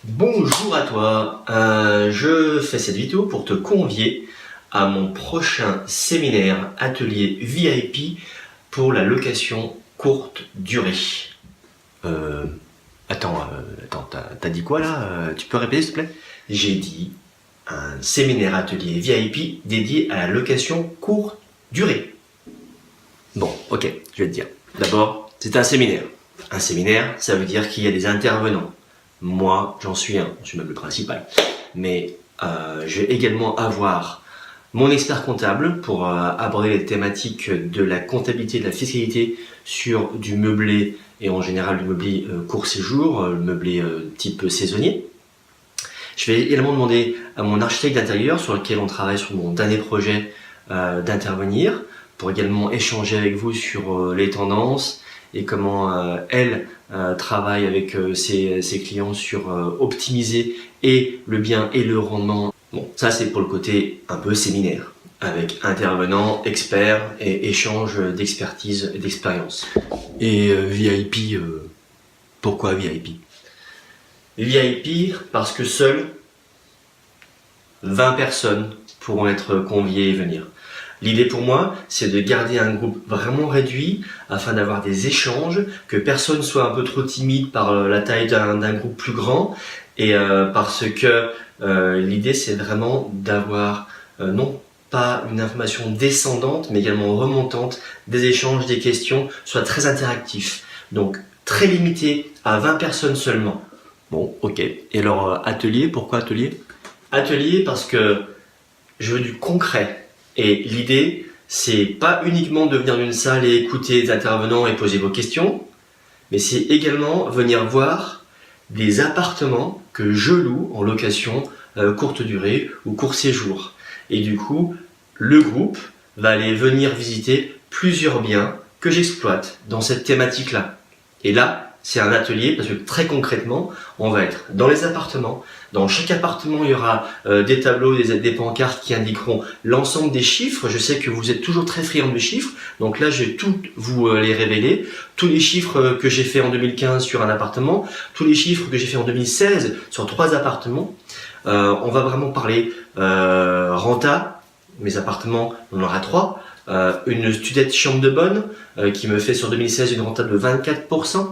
Bonjour à toi, je fais cette vidéo pour te convier à mon prochain séminaire atelier VIP pour la location courte durée. Attends, t'as dit quoi là? Tu peux répéter s'il te plaît? J'ai dit un séminaire atelier VIP dédié à la location courte durée. Bon, ok, je vais te dire. D'abord, c'est un séminaire. Un séminaire, ça veut dire qu'il y a des intervenants. Moi, j'en suis un, je suis même le principal. Mais je vais également avoir mon expert comptable pour aborder les thématiques de la comptabilité, de la fiscalité sur du meublé et en général du meublé court séjour, le meublé type saisonnier. Je vais également demander à mon architecte d'intérieur sur lequel on travaille sur mon dernier projet d'intervenir pour également échanger avec vous sur les tendances et comment elle travaille avec ses clients sur optimiser et le bien et le rendement. Bon, ça c'est pour le côté un peu séminaire, avec intervenants, experts et échange d'expertise et d'expérience. Et VIP, pourquoi VIP? VIP parce que seules 20 personnes pourront être conviées et venir. L'idée pour moi, c'est de garder un groupe vraiment réduit afin d'avoir des échanges, que personne soit un peu trop timide par la taille d'un groupe plus grand et parce que l'idée c'est vraiment d'avoir non pas une information descendante mais également remontante, des échanges, des questions, soit très interactifs. Donc très limité à 20 personnes seulement. Bon, ok. Et alors atelier, pourquoi atelier? Atelier parce que je veux du concret. Et l'idée, c'est pas uniquement de venir d'une salle et écouter les intervenants et poser vos questions, mais c'est également venir voir des appartements que je loue en location courte durée ou court séjour. Et du coup, le groupe va aller venir visiter plusieurs biens que j'exploite dans cette thématique-là. Et là, c'est un atelier parce que très concrètement, on va être dans les appartements. Dans chaque appartement, il y aura des tableaux, des pancartes qui indiqueront l'ensemble des chiffres. Je sais que vous êtes toujours très friands de chiffres, donc là, je vais tout vous les révéler. Tous les chiffres que j'ai fait en 2015 sur un appartement, tous les chiffres que j'ai fait en 2016 sur 3 appartements. On va vraiment parler renta. Mes appartements, on en aura 3. Une studette chambre de bonne qui me fait sur 2016 une renta de 24%.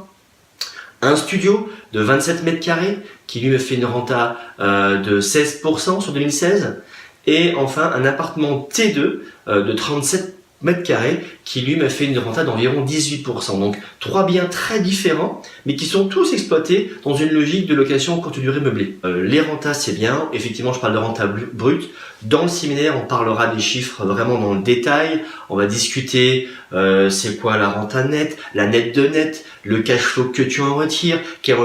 Un studio de 27 mètres carrés qui lui me fait une renta de 16% sur 2016. Et enfin un appartement T2 de 37 mètres carrés qui lui me fait une renta d'environ 18%. Donc 3 biens très différents mais qui sont tous exploités dans une logique de location courte durée meublée. Les rentas c'est bien, effectivement je parle de renta brute. Dans le séminaire on parlera des chiffres vraiment dans le détail, on va discuter c'est quoi la renta nette, la nette de net, le cash flow que tu en retires, quels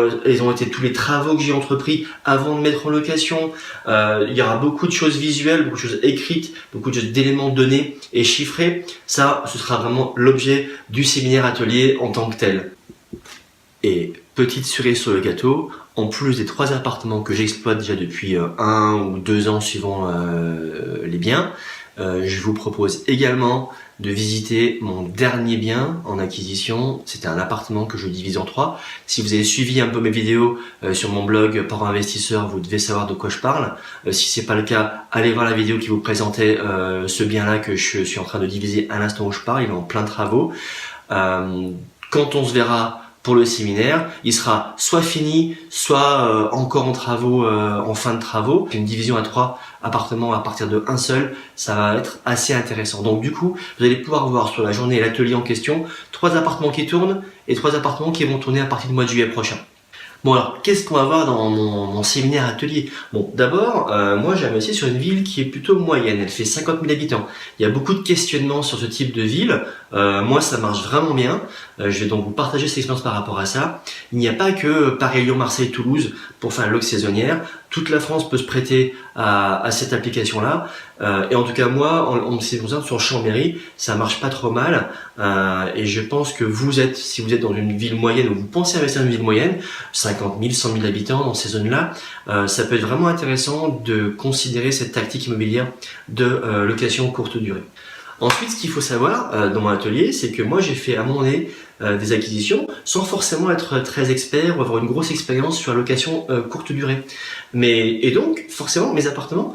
ont été tous les travaux que j'ai entrepris avant de mettre en location. Il y aura beaucoup de choses visuelles, beaucoup de choses écrites, beaucoup d'éléments donnés et chiffrés. Ça, ce sera vraiment l'objet du séminaire atelier en tant que tel. Et petite cerise sur le gâteau, en plus des 3 appartements que j'exploite déjà depuis 1 ou 2 ans suivant les biens, je vous propose également de visiter mon dernier bien en acquisition. C'était un appartement que je divise en 3. Si vous avez suivi un peu mes vidéos sur mon blog Parents Investisseurs, vous devez savoir de quoi je parle. Si c'est pas le cas, allez voir la vidéo qui vous présentait ce bien-là que je suis en train de diviser à l'instant où je parle. Il est en plein travaux. Quand on se verra pour le séminaire, il sera soit fini, soit encore en travaux, en fin de travaux. Une division à 3 appartements à partir de un seul, ça va être assez intéressant. Donc du coup, vous allez pouvoir voir sur la journée et l'atelier en question 3 appartements qui tournent et 3 appartements qui vont tourner à partir du mois de juillet prochain. Bon alors, qu'est-ce qu'on va voir dans mon séminaire atelier? Bon, d'abord, moi j'ai investi sur une ville qui est plutôt moyenne, elle fait 50 000 habitants. Il y a beaucoup de questionnements sur ce type de ville. Moi ça marche vraiment bien. Je vais donc vous partager cette expérience par rapport à ça. Il n'y a pas que Paris, Lyon, Marseille, Toulouse pour faire la loc saisonnière. Toute la France peut se prêter à cette application-là. Et en tout cas, moi, on s'est concentré sur Chambéry, ça marche pas trop mal. Et je pense que si vous êtes dans une ville moyenne ou vous pensez investir dans une ville moyenne, 50 000, 100 000 habitants dans ces zones-là, ça peut être vraiment intéressant de considérer cette tactique immobilière de location courte durée. Ensuite, ce qu'il faut savoir dans mon atelier, c'est que moi j'ai fait à un moment donné des acquisitions sans forcément être très expert ou avoir une grosse expérience sur la location courte durée. Et donc, forcément, mes appartements,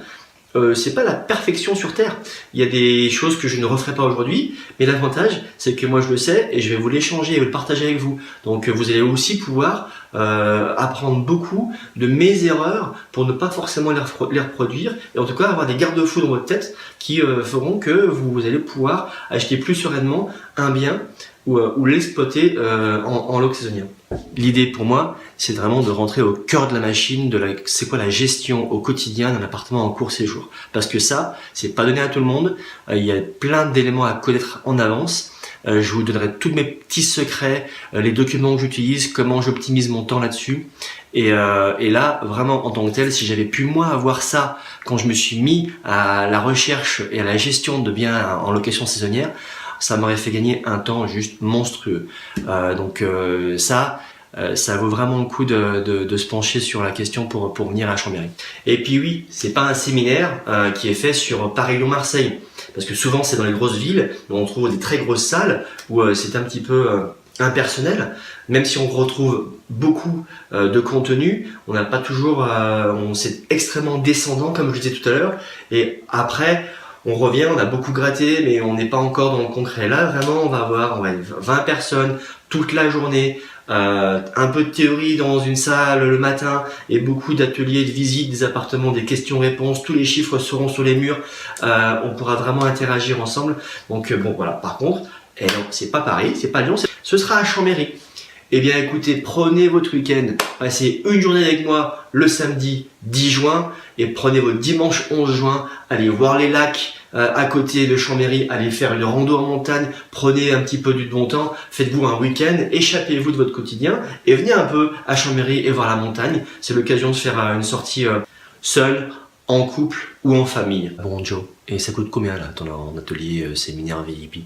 c'est pas la perfection sur Terre. Il y a des choses que je ne referai pas aujourd'hui, mais l'avantage, c'est que moi je le sais et je vais vous l'échanger et le partager avec vous. Donc vous allez aussi pouvoir apprendre beaucoup de mes erreurs pour ne pas forcément les reproduire et en tout cas avoir des garde-fous dans votre tête qui feront que vous allez pouvoir acheter plus sereinement un bien ou l'exploiter en location saisonnière. L'idée pour moi, c'est vraiment de rentrer au cœur de la machine, c'est quoi la gestion au quotidien d'un appartement en court séjour. Parce que ça, c'est pas donné à tout le monde. Il y a plein d'éléments à connaître en avance. Je vous donnerai tous mes petits secrets, les documents que j'utilise, comment j'optimise mon temps là-dessus. Et là, vraiment, en tant que tel, si j'avais pu moi avoir ça quand je me suis mis à la recherche et à la gestion de biens en location saisonnière, ça m'aurait fait gagner un temps juste monstrueux. Ça vaut vraiment le coup de se pencher sur la question pour venir à Chambéry. Et puis oui, c'est pas un séminaire qui est fait sur Paris-Lyon-Marseille, parce que souvent c'est dans les grosses villes où on trouve des très grosses salles où c'est un petit peu impersonnel. Même si on retrouve beaucoup de contenu, on n'a pas toujours, c'est extrêmement descendant comme je disais tout à l'heure. Et après, on revient, on a beaucoup gratté, mais on n'est pas encore dans le concret. Là, vraiment, on va avoir 20 personnes toute la journée, un peu de théorie dans une salle le matin et beaucoup d'ateliers, de visites des appartements, des questions-réponses. Tous les chiffres seront sur les murs. On pourra vraiment interagir ensemble. Donc bon, voilà. Par contre, c'est pas Paris, c'est pas Lyon, ce sera à Chambéry. Eh bien écoutez, prenez votre week-end, passez une journée avec moi le samedi 10 juin et prenez votre dimanche 11 juin, allez voir les lacs à côté de Chambéry, allez faire une rando en montagne, prenez un petit peu du bon temps, faites-vous un week-end, échappez-vous de votre quotidien et venez un peu à Chambéry et voir la montagne. C'est l'occasion de faire une sortie seule, en couple ou en famille. Bon Joe, et ça coûte combien là ton atelier séminaire VIP ?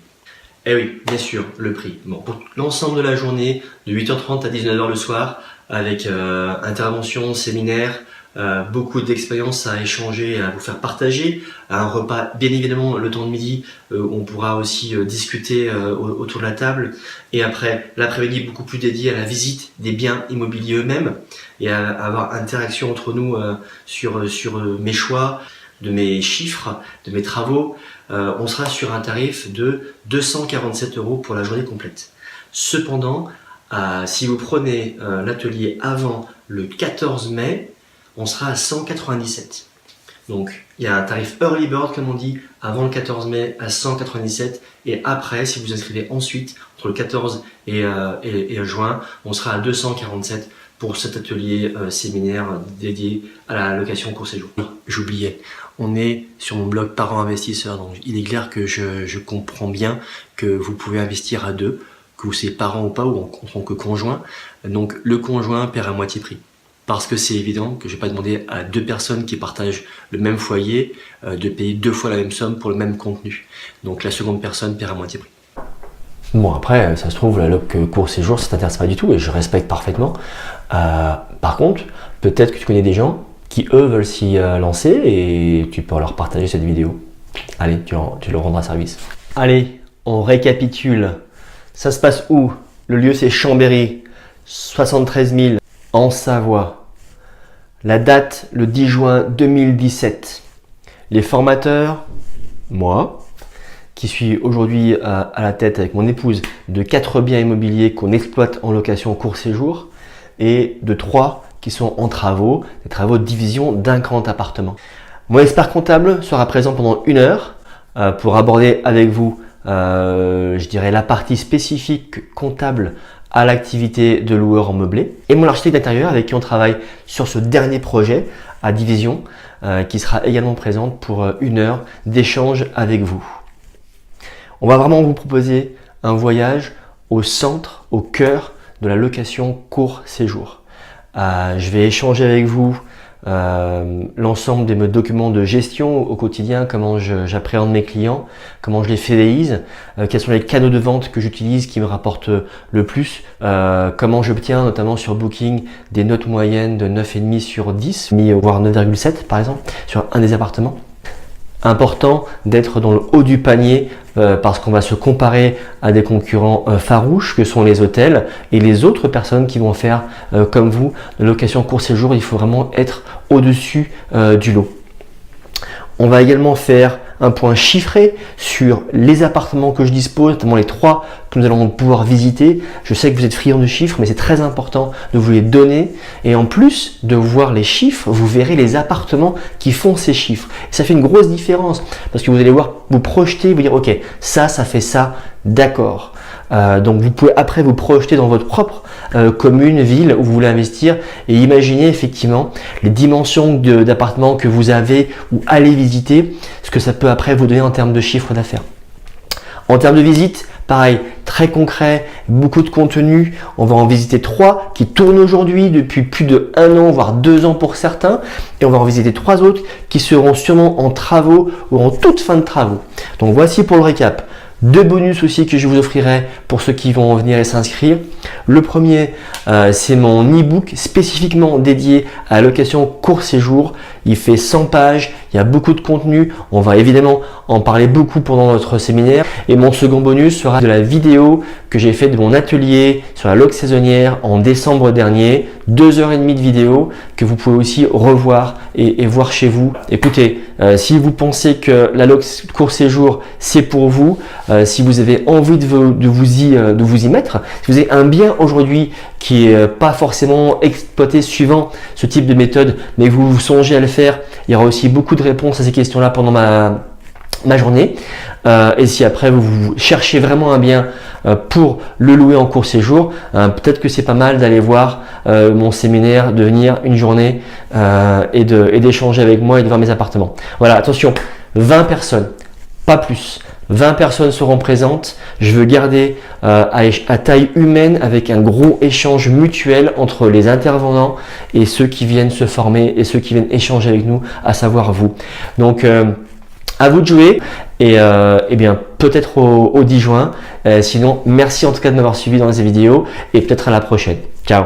Eh oui, bien sûr, le prix. Bon, pour l'ensemble de la journée, de 8h30 à 19h le soir, avec intervention, séminaire, beaucoup d'expériences à échanger, à vous faire partager, un repas, bien évidemment, le temps de midi, on pourra aussi discuter autour de la table, et après, l'après-midi beaucoup plus dédié à la visite des biens immobiliers eux-mêmes, et à avoir interaction entre nous sur mes choix, de mes chiffres, de mes travaux. On sera sur un tarif de 247 € pour la journée complète. Cependant, si vous prenez l'atelier avant le 14 mai, on sera à 197. Donc, il y a un tarif early bird, comme on dit, avant le 14 mai à 197. Et après, si vous inscrivez ensuite, entre le 14 et juin, on sera à 247 pour cet atelier séminaire dédié à la location court séjour. J'oubliais, on est sur mon blog Parents Investisseurs, donc il est clair que je comprends bien que vous pouvez investir à deux, que vous soyez parents ou pas, ou en tant que conjoint. Donc le conjoint perd à moitié prix. Parce que c'est évident que je ne vais pas demander à deux personnes qui partagent le même foyer de payer 2 fois la même somme pour le même contenu. Donc la seconde personne perd à moitié prix. Bon, après, ça se trouve, la loc court séjour, ça t'intéresse pas du tout et je respecte parfaitement. Par contre, peut-être que tu connais des gens qui, eux, veulent s'y lancer et tu peux leur partager cette vidéo. Allez, tu leur rendras service. Allez, on récapitule. Ça se passe où? Le lieu, c'est Chambéry, 73 000 en Savoie. La date, le 10 juin 2017. Les formateurs, moi, qui suis aujourd'hui à la tête avec mon épouse de 4 biens immobiliers qu'on exploite en location court séjour et de 3 qui sont en travaux, des travaux de division d'un grand appartement. Mon expert comptable sera présent pendant 1 heure pour aborder avec vous, je dirais, la partie spécifique comptable à l'activité de loueur en meublé, et mon architecte d'intérieur avec qui on travaille sur ce dernier projet à division qui sera également présente pour 1 heure d'échange avec vous. On va vraiment vous proposer un voyage au centre, au cœur de la location court séjour. Je vais échanger avec vous l'ensemble des documents de gestion au quotidien, comment j'appréhende mes clients, comment je les fidélise, quels sont les canaux de vente que j'utilise qui me rapportent le plus, comment j'obtiens notamment sur Booking des notes moyennes de 9,5 sur 10, voire 9,7 par exemple, sur un des appartements. Important d'être dans le haut du panier parce qu'on va se comparer à des concurrents farouches que sont les hôtels et les autres personnes qui vont faire comme vous. La location court séjour, il faut vraiment être au-dessus du lot. On va également faire un point chiffré sur les appartements que je dispose, notamment les 3 que nous allons pouvoir visiter. Je sais que vous êtes friands de chiffres, mais c'est très important de vous les donner. Et en plus de voir les chiffres, vous verrez les appartements qui font ces chiffres. Et ça fait une grosse différence parce que vous allez voir, vous projeter, vous dire ok, ça fait ça, d'accord. Donc vous pouvez après vous projeter dans votre propre commune, ville où vous voulez investir et imaginer effectivement les dimensions d'appartements que vous avez ou allez visiter, ce que ça peut après vous donner en termes de chiffre d'affaires. En termes de visite, pareil, très concret, beaucoup de contenu. On va en visiter 3 qui tournent aujourd'hui depuis plus de 1 an, voire 2 ans pour certains. Et on va en visiter 3 autres qui seront sûrement en travaux ou en toute fin de travaux. Donc voici pour le récap. 2 bonus aussi que je vous offrirai pour ceux qui vont venir et s'inscrire. Le premier, c'est mon e-book spécifiquement dédié à la location court séjour. Il fait 100 pages, il y a beaucoup de contenu. On va évidemment en parler beaucoup pendant notre séminaire. Et mon second bonus sera de la vidéo que j'ai fait de mon atelier sur la loc saisonnière en décembre dernier. 2h30 de vidéo que vous pouvez aussi revoir et voir chez vous. Écoutez, si vous pensez que la loc court séjour c'est pour vous, si vous avez envie de vous y mettre, si vous avez un bien aujourd'hui qui n'est pas forcément exploité suivant ce type de méthode, mais que vous songez à le faire, il y aura aussi beaucoup de réponses à ces questions-là pendant ma journée. Et si après vous cherchez vraiment un bien pour le louer en court séjour, peut-être que c'est pas mal d'aller voir mon séminaire, de venir une journée et d'échanger avec moi et de voir mes appartements. Voilà, attention, 20 personnes, pas plus. 20 personnes seront présentes. Je veux garder à taille humaine avec un gros échange mutuel entre les intervenants et ceux qui viennent se former et ceux qui viennent échanger avec nous, à savoir vous. Donc, à vous de jouer et bien peut-être au 10 juin. Sinon, merci en tout cas de m'avoir suivi dans ces vidéos et peut-être à la prochaine. Ciao.